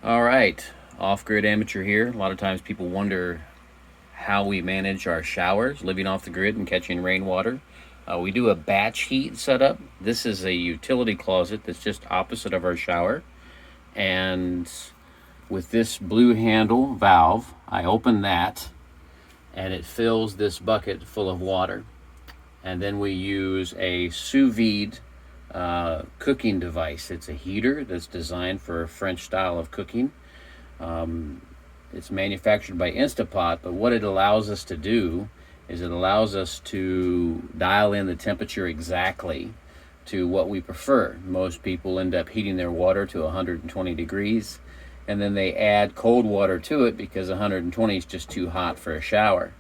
All right, off-grid amateur here. A lot of times people wonder how we manage our showers, living off the grid and catching rainwater. We do a batch heat setup. This is a utility closet that's just opposite of our shower. And with this blue handle valve, I open that and it fills this bucket full of water. And then we use a sous-vide cooking device. It's a heater that's designed for a French style of cooking. It's manufactured by Instapot, but what it allows us to do is it allows us to dial in the temperature exactly to what we prefer. Most people end up heating their water to 120 degrees, and then they add cold water to it because 120 is just too hot for a shower.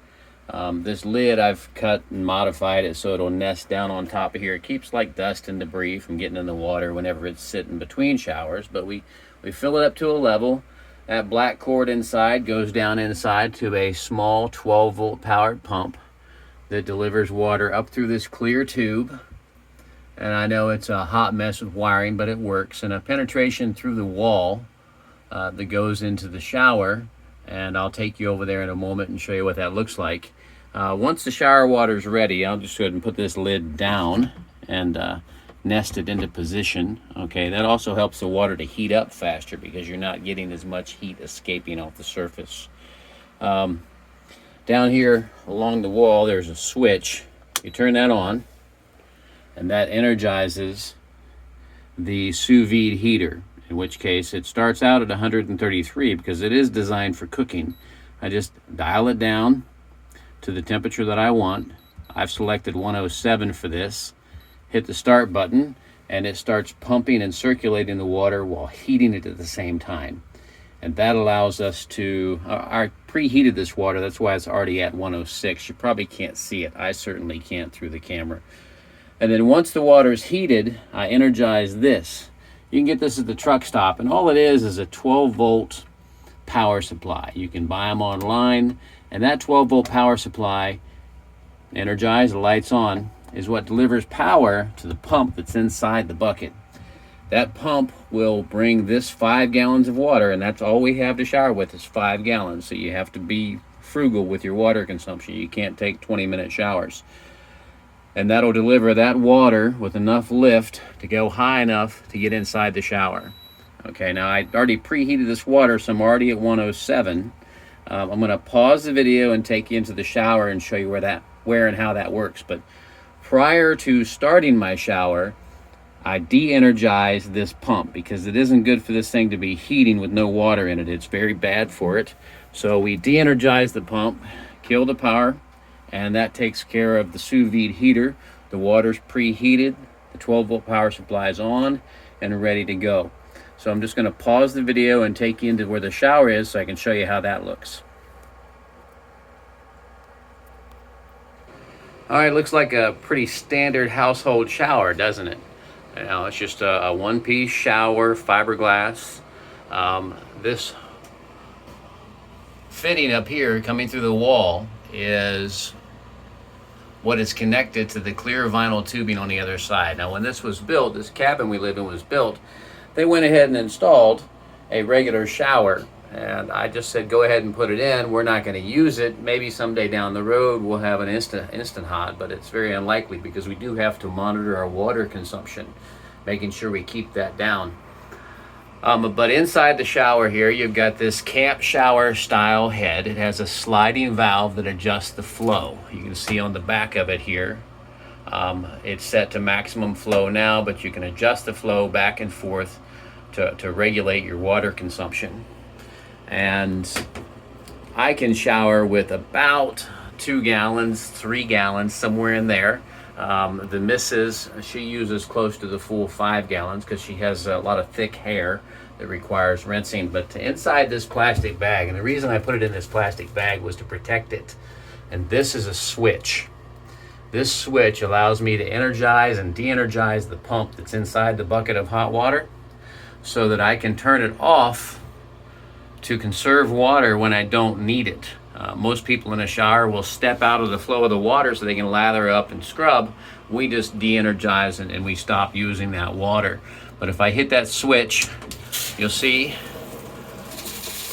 This lid, I've cut and modified it so it'll nest down on top of here. It keeps like dust and debris from getting in the water whenever it's sitting between showers, but we fill it up to a level. That black cord inside goes down inside to a small 12-volt powered pump that delivers water up through this clear tube. And I know it's a hot mess with wiring, but it works. And a penetration through the wall that goes into the shower, and I'll take you over there in a moment and show you what that looks like. Once the shower water is ready, I'll just go ahead and put this lid down and nest it into position. Okay, that also helps the water to heat up faster because you're not getting as much heat escaping off the surface. Down here along the wall, there's a switch. You turn that on, and that energizes the sous vide heater, in which case it starts out at 133 because it is designed for cooking. I just dial it down to the temperature that I want. I've selected 107 for this. Hit the start button, and it starts pumping and circulating the water while heating it at the same time. And that allows us to, I preheated this water, that's why it's already at 106. You probably can't see it. I certainly can't through the camera. And then once the water is heated, I energize this. You can get this at the truck stop, and all it is a 12-volt power supply. You can buy them online, and that 12-volt power supply, energized, the lights on, is what delivers power to the pump that's inside the bucket. That pump will bring this 5 gallons of water, and that's all we have to shower with is 5 gallons. So you have to be frugal with your water consumption. You can't take 20-minute showers. And that'll deliver that water with enough lift to go high enough to get inside the shower. Okay, now I already preheated this water, so I'm already at 107. I'm going to pause the video and take you into the shower and show you where and how that works. But prior to starting my shower, I de-energize this pump because it isn't good for this thing to be heating with no water in it. It's very bad for it. So we de-energize the pump, kill the power, and that takes care of the sous vide heater. The water's preheated, the 12-volt power supply is on and ready to go. So I'm just going to pause the video and take you into where the shower is so I can show you how that looks. All right, looks like a pretty standard household shower, doesn't it? You know, it's just a one-piece shower, fiberglass. This fitting up here coming through the wall is what is connected to the clear vinyl tubing on the other side. Now, when this was built, this cabin we live in was built, they went ahead and installed a regular shower. And I just said, go ahead and put it in. We're not going to use it. Maybe someday down the road we'll have an instant hot, but it's very unlikely because we do have to monitor our water consumption, making sure we keep that down. But inside the shower here, you've got this camp shower style head. It has a sliding valve that adjusts the flow. You can see on the back of it here. It's set to maximum flow now, but you can adjust the flow back and forth to regulate your water consumption. And I can shower with about 2 gallons, 3 gallons, somewhere in there. The missus, she uses close to the full 5 gallons because she has a lot of thick hair that requires rinsing. But inside this plastic bag, and the reason I put it in this plastic bag was to protect it. And this is a switch. This switch allows me to energize and de-energize the pump that's inside the bucket of hot water so that I can turn it off to conserve water when I don't need it. Most people in a shower will step out of the flow of the water so they can lather up and scrub. We just de-energize and we stop using that water. But if I hit that switch, you'll see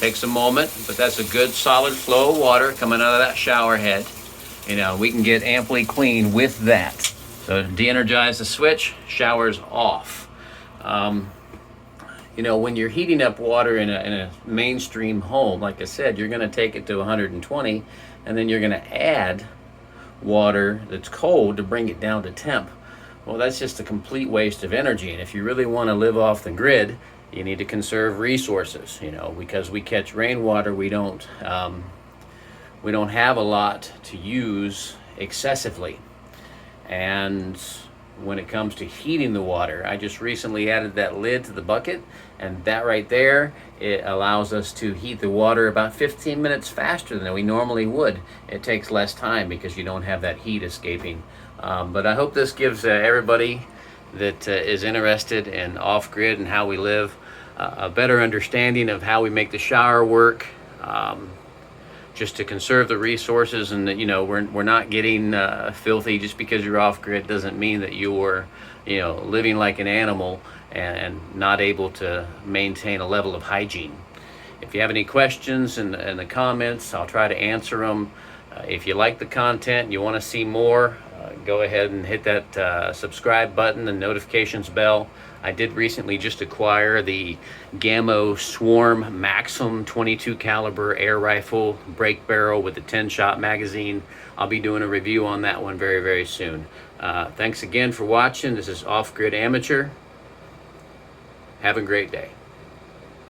Takes a moment, but that's a good solid flow of water coming out of that shower head. You know, we can get amply clean with that. So de-energize the switch, shower's off. You know, when you're heating up water in a mainstream home, like I said, you're going to take it to 120, and then you're going to add water that's cold to bring it down to temp. Well, that's just a complete waste of energy. And if you really want to live off the grid, you need to conserve resources. You know, because we catch rainwater, we don't have a lot to use excessively. And when it comes to heating the water, I just recently added that lid to the bucket, and that right there, it allows us to heat the water about 15 minutes faster than we normally would. It takes less time because you don't have that heat escaping. But I hope this gives everybody that is interested in off-grid and how we live a better understanding of how we make the shower work, just to conserve the resources, and that, you know, we're not getting filthy. Just because you're off-grid doesn't mean that you're, you know, living like an animal and not able to maintain a level of hygiene. If you have any questions in the comments, I'll try to answer them. If you like the content and you want to see more, go ahead and hit that subscribe button and notifications bell. I did recently just acquire the Gammo Swarm Maxim 22 caliber air rifle break barrel with a 10-shot magazine. I'll be doing a review on that one very, very soon. Thanks again for watching. This is Off Grid Amateur. Have a great day.